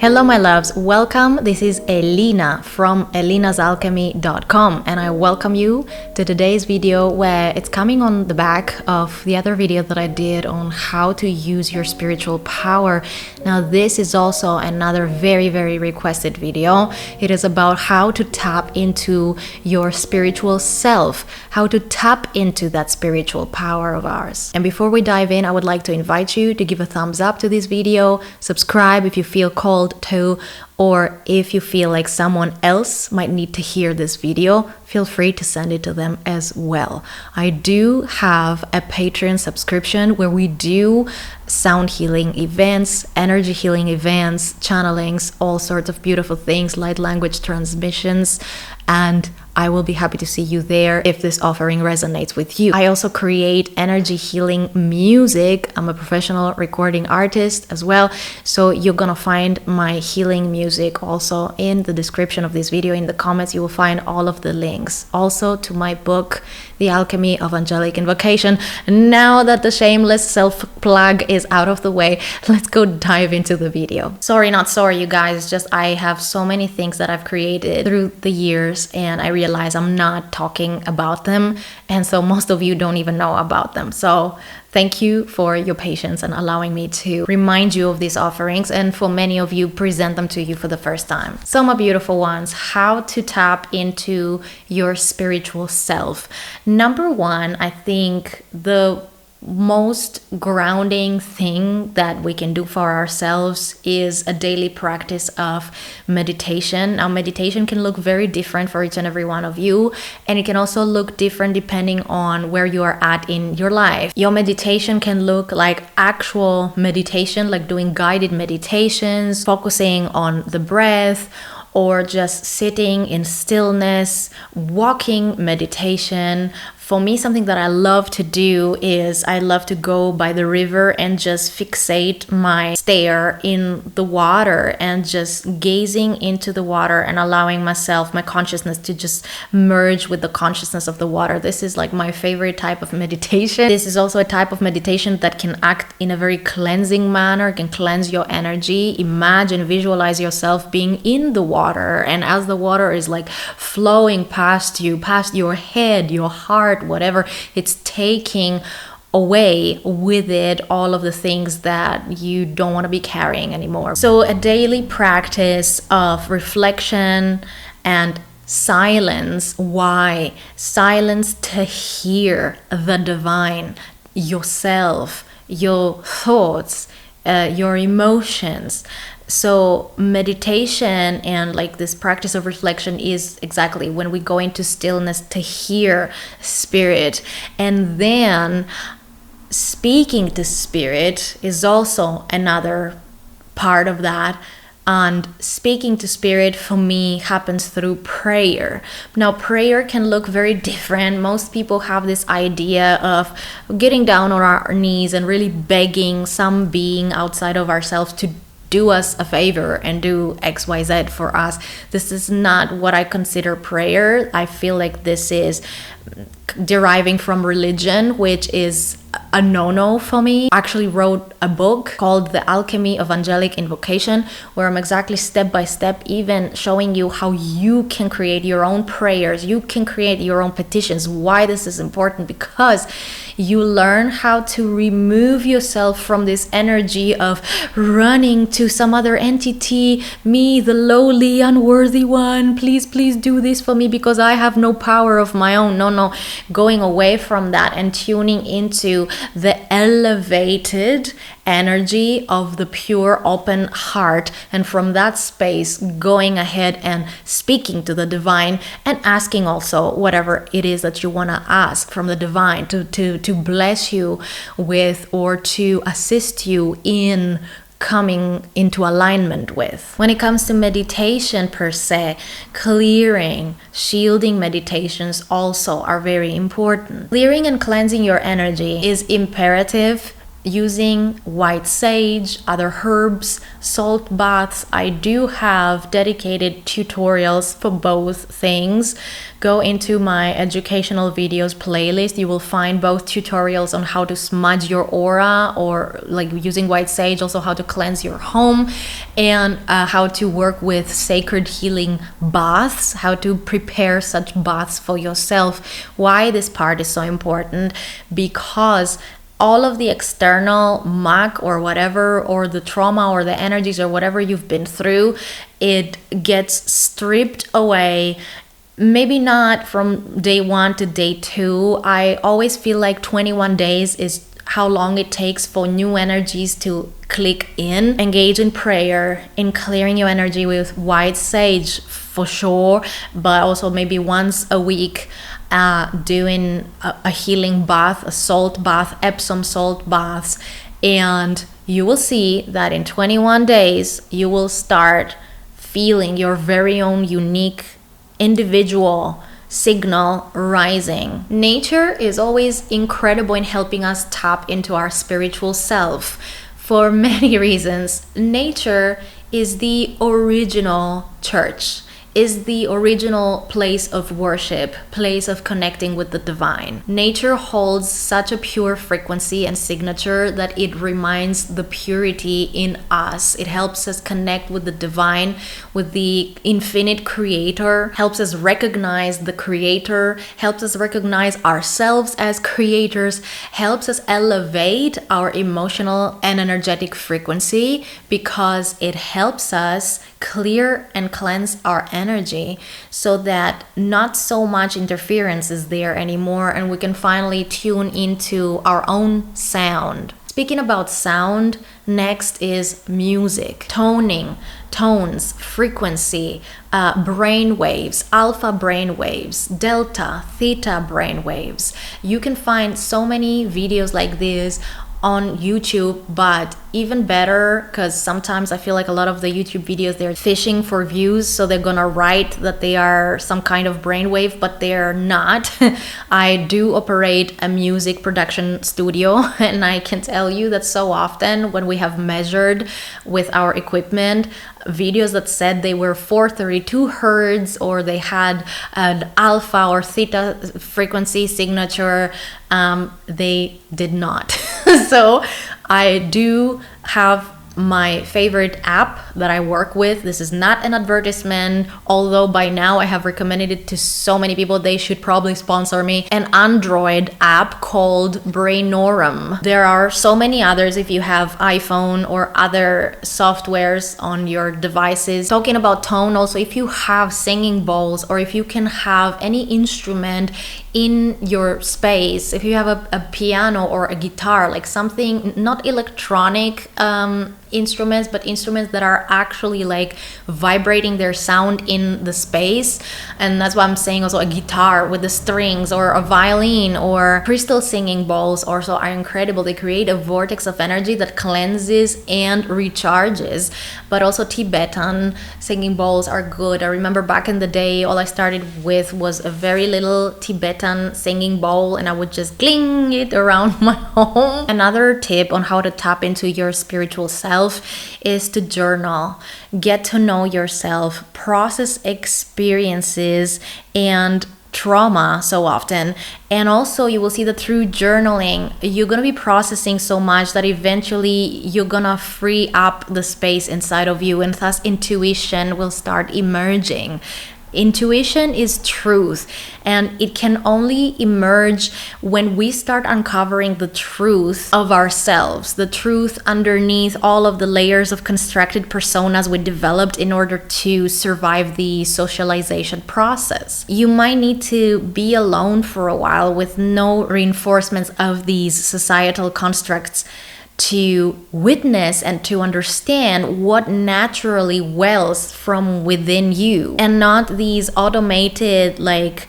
Hello my loves, welcome. This is Elina from elinasalchemy.com and I welcome you to today's video where it's coming on the back of the other video that I did on how to use your spiritual power. Now this is also another very requested video. It is about how to tap into your spiritual self, how to tap into that spiritual power of ours. And before we dive in, I would like to invite you to give a thumbs up to this video, subscribe if you feel called to, or if you feel like someone else might need to hear this video, feel free to send it to them as well. I do have a Patreon subscription where we do sound healing events, energy healing events, channelings, all sorts of beautiful things, light language transmissions, and I will be happy to see you there if this offering resonates with you. I also create energy healing music. I'm a professional recording artist as well, so you're gonna find my healing music also in the description of this video. In the comments you will find all of the links also to my book, The Alchemy of Angelic Invocation. Now that the shameless self-plug is out of the way, let's go dive into the video. Sorry, not sorry you guys, just I have so many things that I've created through the years and I realize I'm not talking about them, and so most of you don't even know about them. So thank you for your patience and allowing me to remind you of these offerings, and for many of you, present them to you for the first time. So my beautiful ones, how to tap into your spiritual self. Number one, I think the most grounding thing that we can do for ourselves is a daily practice of meditation. Now, meditation can look very different for each and every one of you, and it can also look different depending on where you are at in your life. Your meditation can look like actual meditation, like doing guided meditations, focusing on the breath, or just sitting in stillness, walking meditation. For me, something that I love to do is I love to go by the river and just fixate my stare in the water and just gazing into the water and allowing myself, my consciousness, to just merge with the consciousness of the water. This is like my favorite type of meditation. This is also a type of meditation that can act in a very cleansing manner, can cleanse your energy. Imagine, visualize yourself being in the water, and as the water is like flowing past you, past your head, your heart, whatever, it's taking away with it all of the things that you don't want to be carrying anymore. So a daily practice of reflection and silence. Why? Silence to hear the divine, yourself, your thoughts, your emotions. So meditation and like this practice of reflection is exactly when we go into stillness to hear spirit. And then speaking to spirit is also another part of that. And speaking to spirit for me happens through prayer. Now, prayer can look very different. Most people have this idea of getting down on our knees and really begging some being outside of ourselves to do us a favor and do XYZ for us. This is not what I consider prayer. I feel like this is deriving from religion, which is a no-no for me. I actually wrote a book called The Alchemy of Angelic Invocation, where I'm exactly step by step even showing you how you can create your own prayers, you can create your own petitions. Why this is important? Because you learn how to remove yourself from this energy of running to some other entity, me, the lowly, unworthy one, please do this for me because I have no power of my own. No, going away from that and tuning into the elevated energy of the pure open heart, and from that space going ahead and speaking to the divine and asking also whatever it is that you want to ask from the divine to bless you with or to assist you in coming into alignment with. When it comes to meditation per se, clearing, shielding meditations also are very important. Clearing and cleansing your energy is imperative using white sage, other herbs, salt baths. I do have dedicated tutorials for both things. Go into my educational videos playlist. You will find both tutorials on how to smudge your aura, or like using white sage, also how to cleanse your home, and how to work with sacred healing baths, how to prepare such baths for yourself. Why this part is so important? Because all of the external muck or whatever, or the trauma or the energies or whatever you've been through, it gets stripped away. Maybe not from day 1 to day 2. I always feel like 21 days is how long it takes for new energies to click in. Engage in prayer, in clearing your energy with white sage for sure, but also maybe once a week doing a healing bath, a salt bath, Epsom salt baths, and you will see that in 21 days you will start feeling your very own unique individual signal rising. Nature is always incredible in helping us tap into our spiritual self for many reasons. Nature is the original church, is the original place of worship, place of connecting with the divine. Nature holds such a pure frequency and signature that it reminds the purity in us. It helps us connect with the divine, with the infinite creator, helps us recognize the creator, helps us recognize ourselves as creators, helps us elevate our emotional and energetic frequency, because it helps us clear and cleanse our energy so that not so much interference is there anymore, and we can finally tune into our own sound. Speaking about sound, next is music, tones, frequency, brain waves, alpha brain waves, delta, theta brain waves. You can find so many videos like this on YouTube, but even better, because sometimes I feel like a lot of the YouTube videos, they're fishing for views, so they're gonna write that they are some kind of brainwave, but they're not. I do operate a music production studio, and I can tell you that so often when we have measured with our equipment videos that said they were 432 hertz, or they had an alpha or theta frequency signature, they did not. So I do have my favorite app that I work with. This is not an advertisement, although by now I have recommended it to so many people. They should probably sponsor me. An Android app called Brainorum. There are so many others if you have iPhone or other softwares on your devices. Talking about tone, also if you have singing bowls, or if you can have any instrument in your space, if you have a piano or a guitar, like something not electronic instruments, but instruments that are actually like vibrating their sound in the space. And that's why I'm saying also a guitar with the strings, or a violin, or crystal singing bowls also are incredible. They create a vortex of energy that cleanses and recharges. But also Tibetan singing bowls are good. I remember back in the day, all I started with was a very little Tibetan singing bowl, and I would just cling it around my home. Another tip on how to tap into your spiritual self is to journal. Get to know yourself, process experiences and trauma so often. And also you will see that through journaling, you're going to be processing so much that eventually you're going to free up the space inside of you, and thus intuition will start emerging. Intuition is truth, and it can only emerge when we start uncovering the truth of ourselves, the truth underneath all of the layers of constructed personas we developed in order to survive the socialization process. You might need to be alone for a while with no reinforcements of these societal constructs to witness and to understand what naturally wells from within you, and not these automated like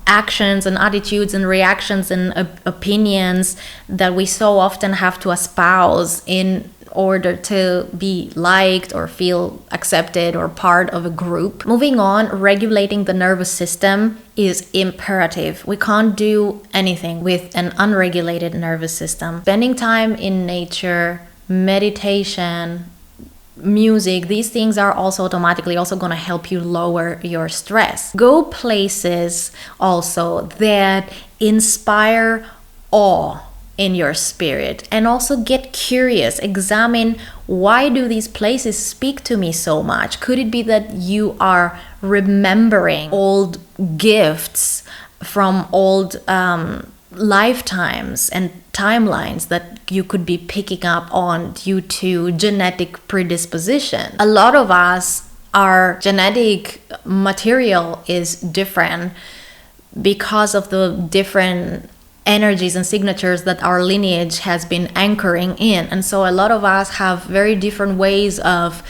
actions and attitudes and reactions and opinions that we so often have to espouse in order to be liked or feel accepted or part of a group. Moving on, regulating the nervous system is imperative. We can't do anything with an unregulated nervous system. Spending time in nature, meditation, music, these things are also automatically also going to help you lower your stress. Go places also that inspire awe in your spirit, and also get curious. Examine, why do these places speak to me so much? Could it be that you are remembering old gifts from old lifetimes and timelines that you could be picking up on due to genetic predisposition? A lot of us, our genetic material is different because of the different energies and signatures that our lineage has been anchoring in. And so a lot of us have very different ways of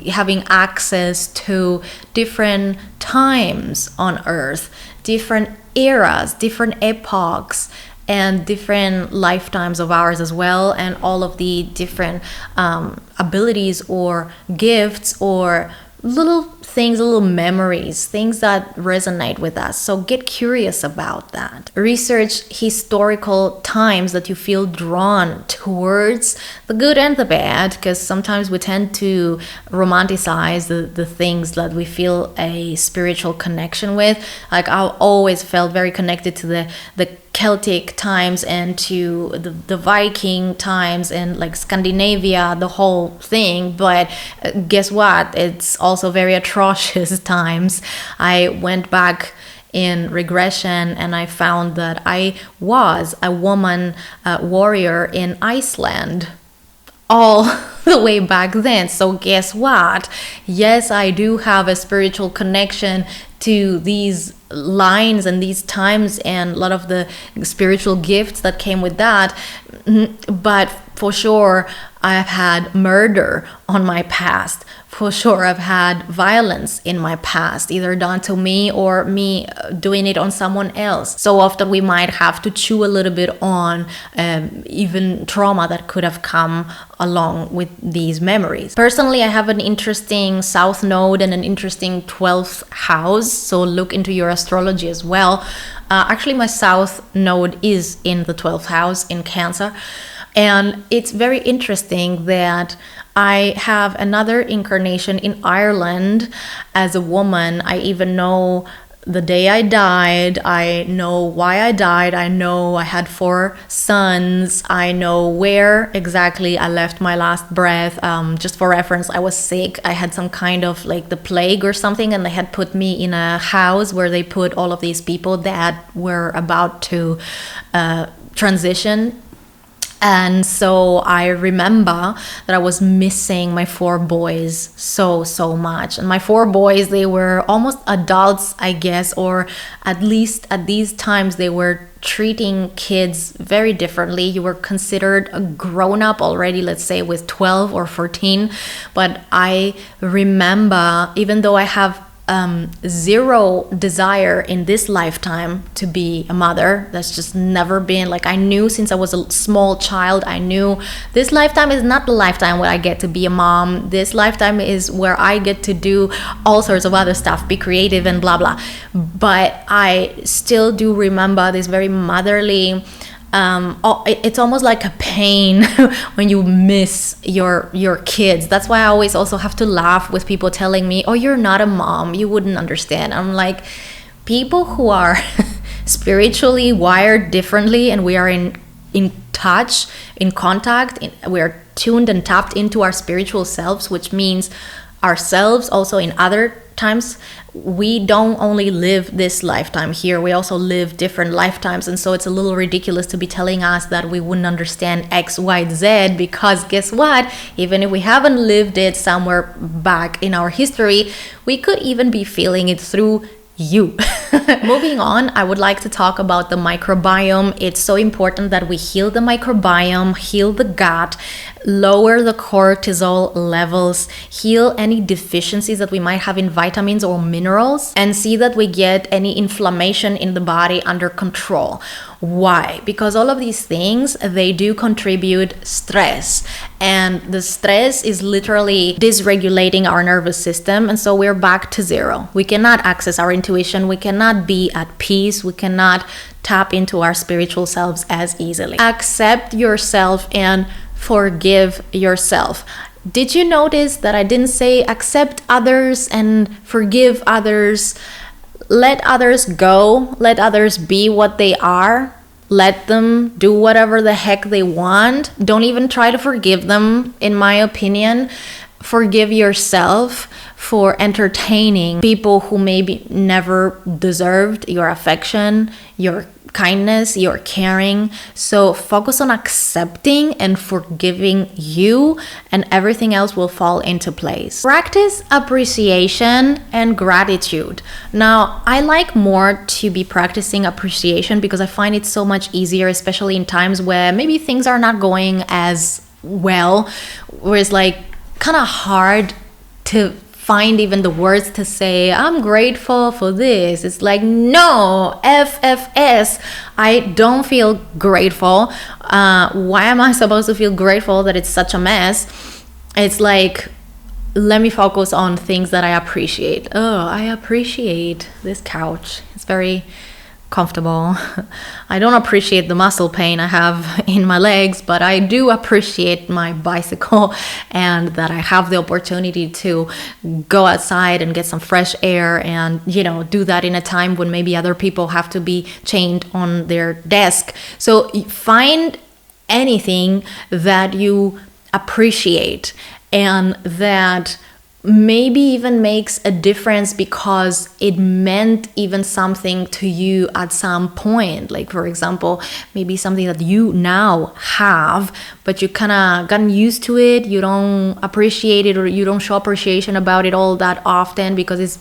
having access to different times on Earth, different eras, different epochs, and different lifetimes of ours as well, and all of the different abilities or gifts or little things, little memories, things that resonate with us. So get curious about that. Research historical times that you feel drawn towards, the good and the bad, because sometimes we tend to romanticize the things that we feel a spiritual connection with. Like, I always felt very connected to the Celtic times and to the Viking times and like Scandinavia, the whole thing. But guess what? It's also very atrocious times. I went back in regression and I found that I was a woman warrior in Iceland all the way back then. So guess what? Yes, I do have a spiritual connection to these lines and these times and a lot of the spiritual gifts that came with that. But for sure, I've had murder on my past. For sure, I've had violence in my past, either done to me or me doing it on someone else. So often we might have to chew a little bit on even trauma that could have come along with these memories. Personally, I have an interesting South Node and an interesting 12th house. So look into your astrology as well. Actually, my South Node is in the 12th house in Cancer. And it's very interesting that I have another incarnation in Ireland as a woman. I even know the day I died. I know why I died. I know I had 4 sons. I know where exactly I left my last breath. Just for reference, I was sick. I had some kind of like the plague or something, and they had put me in a house where they put all of these people that were about to transition. And so I remember that I was missing my 4 boys so much. And my 4 boys, they were almost adults, I guess, or at least at these times they were treating kids very differently. You were considered a grown-up already, let's say with 12 or 14. But I remember, even though I have zero desire in this lifetime to be a mother, that's just never been, like, I knew since I was a small child, I knew this lifetime is not the lifetime where I get to be a mom. This lifetime is where I get to do all sorts of other stuff, be creative and blah blah. But I still do remember this very motherly, it's almost like a pain when you miss your kids. That's why I always also have to laugh with people telling me, oh, you're not a mom, you wouldn't understand. I'm like, people who are spiritually wired differently, and we are in touch, in contact, we are tuned and tapped into our spiritual selves, which means ourselves also in other times. We don't only live this lifetime here, we also live different lifetimes. And so it's a little ridiculous to be telling us that we wouldn't understand X, Y, Z, because guess what? Even if we haven't lived it somewhere back in our history, we could even be feeling it through you. Moving on, I would like to talk about the microbiome. It's so important that we heal the microbiome, heal the gut. lower the cortisol levels, heal any deficiencies that we might have in vitamins or minerals, and see that we get any inflammation in the body under control. Why? Because all of these things, they do contribute stress, and the stress is literally dysregulating our nervous system, and so we're back to zero. We cannot access our intuition, we cannot be at peace, we cannot tap into our spiritual selves as easily. Accept yourself and forgive yourself. Did you notice that I didn't say accept others and forgive others? Let others go, let others be what they are, let them do whatever the heck they want. Don't even try to forgive them, in my opinion. Forgive yourself for entertaining people who maybe never deserved your affection, your kindness, your caring. So focus on accepting and forgiving you, and everything else will fall into place. Practice appreciation and gratitude. Now, I like more to be practicing appreciation because I find it so much easier, especially in times where maybe things are not going as well, where it's like kind of hard to find even the words to say, I'm grateful for this. It's like, no, FFS. I don't feel grateful. Why am I supposed to feel grateful that it's such a mess? It's like, let me focus on things that I appreciate. Oh, I appreciate this couch. It's very comfortable. I don't appreciate the muscle pain I have in my legs, but I do appreciate my bicycle and that I have the opportunity to go outside and get some fresh air and, do that in a time when maybe other people have to be chained on their desk. So find anything that you appreciate and that maybe even makes a difference because it meant even something to you at some point. Like, for example, maybe something that you now have, but you kind of gotten used to it. You don't appreciate it, or you don't show appreciation about it all that often because it's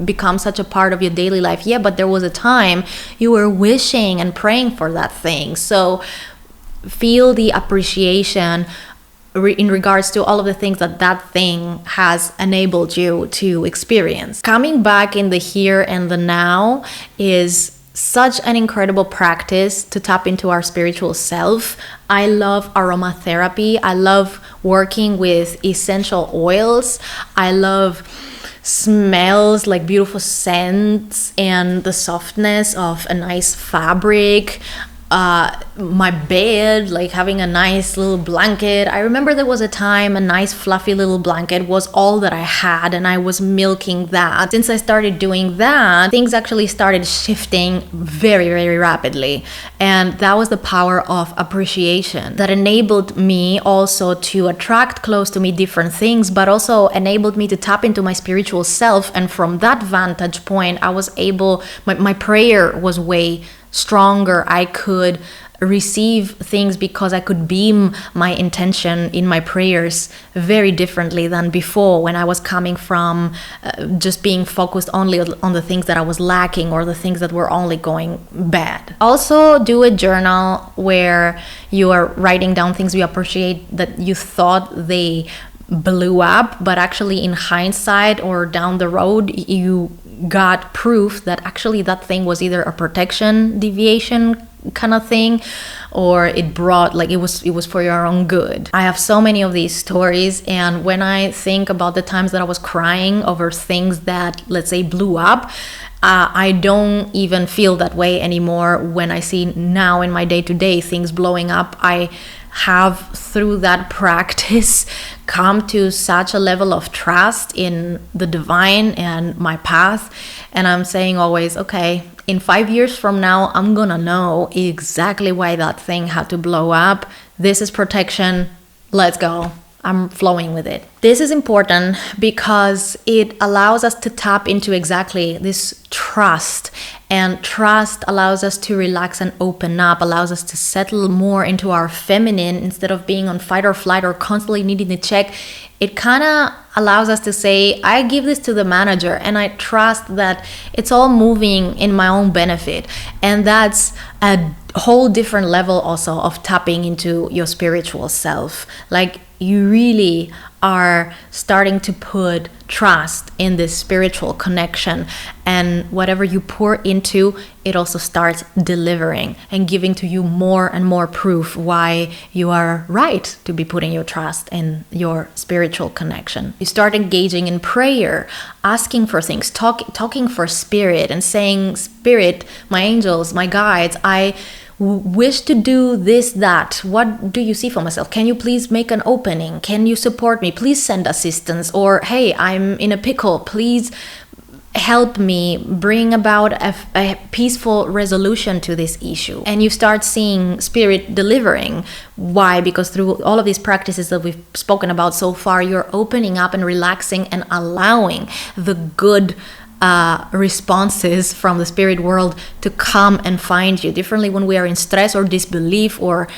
become such a part of your daily life. Yeah, but there was a time you were wishing and praying for that thing. So feel the appreciation in regards to all of the things that thing has enabled you to experience. Coming back in the here and the now is such an incredible practice to tap into our spiritual self. I love aromatherapy. I love working with essential oils. I love smells, like beautiful scents and the softness of a nice fabric. My bed, like having a nice little blanket. I remember there was a time a nice fluffy little blanket was all that I had, and I was milking that. Since I started doing that, things actually started shifting very, very rapidly. And that was the power of appreciation that enabled me also to attract close to me different things, but also enabled me to tap into my spiritual self. And from that vantage point, I was able, my prayer was way stronger. I could receive things because I could beam my intention in my prayers very differently than before, when I was coming from just being focused only on the things that I was lacking or the things that were only going bad. Also, do a journal where you are writing down things you appreciate that you thought they blew up, but actually in hindsight or down the road you got proof that actually that thing was either a protection deviation kind of thing, or it brought, like, it was for your own good. I have so many of these stories, and when I think about the times that I was crying over things that, let's say, blew up, I don't even feel that way anymore. When I see now in my day-to-day things blowing up, I have, through that practice, come to such a level of trust in the divine and my path. And I'm saying always, okay, in 5 years from now, I'm gonna know exactly why that thing had to blow up. This is protection. Let's go. I'm flowing with it. This is important because it allows us to tap into exactly this trust And trust allows us to relax and open up, allows us to settle more into our feminine instead of being on fight or flight or constantly needing to check. It kind of allows us to say, I give this to the manager and I trust that it's all moving in my own benefit. And that's a whole different level also of tapping into your spiritual self. Like, you really are starting to put trust in this spiritual connection, and whatever you pour into, it also starts delivering and giving to you more and more proof why you are right to be putting your trust in your spiritual connection. You start engaging in prayer, asking for things, talking for spirit and saying, Spirit, my angels, my guides, I wish to do this, that. What do you see for myself? Can you please make an opening? Can you support me? Please send assistance. Or, hey, I'm in a pickle. Please help me bring about a peaceful resolution to this issue. And you start seeing spirit delivering. Why? Because through all of these practices that we've spoken about so far, you're opening up and relaxing and allowing the good responses from the spirit world to come and find you. Differently when we are in stress or disbelief, or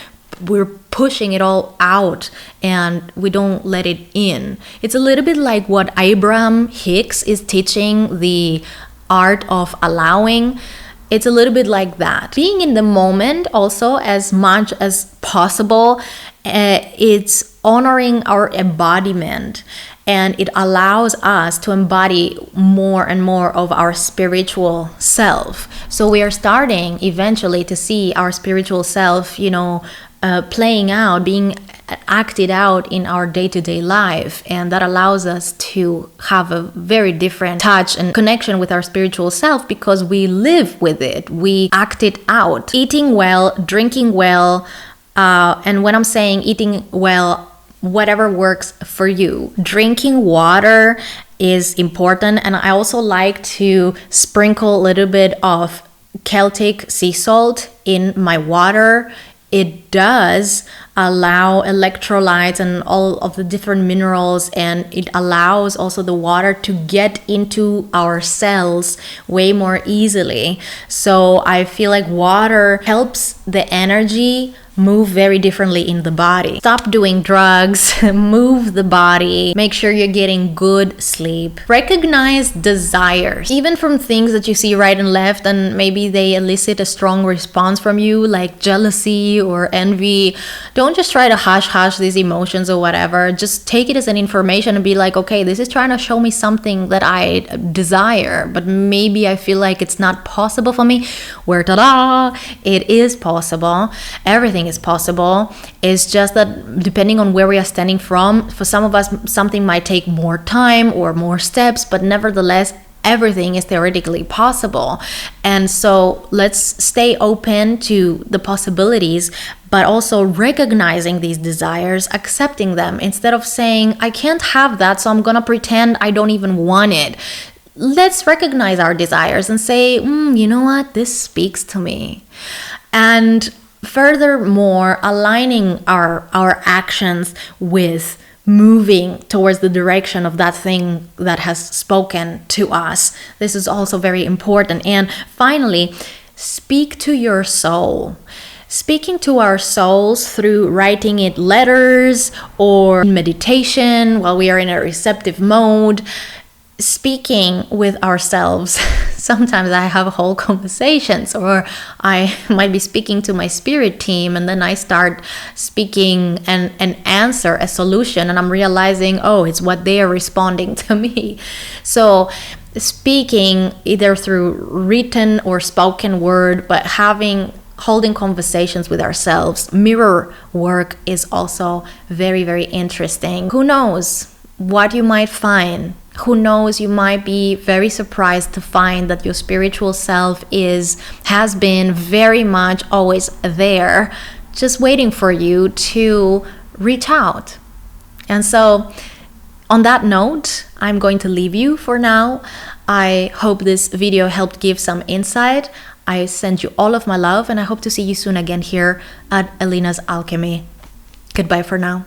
we're pushing it all out and we don't let it in. It's a little bit like what Abraham Hicks is teaching, the art of allowing. It's a little bit like that. Being in the moment also as much as possible, it's honoring our embodiment. And it allows us to embody more and more of our spiritual self. So we are starting eventually to see our spiritual self, playing out, being acted out in our day-to-day life. And that allows us to have a very different touch and connection with our spiritual self because we live with it. We act it out. Eating well, drinking well. And when I'm saying eating well, whatever works for you. Drinking water is important, and I also like to sprinkle a little bit of Celtic sea salt in my water. It does allow electrolytes and all of the different minerals, and it allows also the water to get into our cells way more easily. So I feel like water helps the energy move very differently in the body. Stop doing drugs, move the body, make sure you're getting good sleep. Recognize desires, even from things that you see right and left and maybe they elicit a strong response from you, like jealousy or envy. Don't just try to hush these emotions or whatever. Just take it as an information and be like, okay, this is trying to show me something that I desire, but maybe I feel like it's not possible for me. Where ta-da, it is possible. Everything is possible. It's just that depending on where we are standing from, for some of us something might take more time or more steps, but nevertheless everything is theoretically possible. And so let's stay open to the possibilities, but also recognizing these desires, accepting them instead of saying I can't have that, so I'm gonna pretend I don't even want it. Let's recognize our desires and say, you know what, this speaks to me. And furthermore, aligning our actions with moving towards the direction of that thing that has spoken to us. This is also very important. And finally, speak to your soul. Speaking to our souls through writing it letters or meditation while we are in a receptive mode. Speaking with ourselves. Sometimes I have whole conversations, or I might be speaking to my spirit team and then I start speaking and answer a solution and I'm realizing, oh, it's what they are responding to me. So speaking either through written or spoken word, but holding conversations with ourselves, mirror work is also very, very interesting. Who knows what you might find? Who knows, you might be very surprised to find that your spiritual self has been very much always there, just waiting for you to reach out. And so on that note, I'm going to leave you for now. I hope this video helped give some insight. I send you all of my love and I hope to see you soon again here at Elina's Alchemy. Goodbye for now.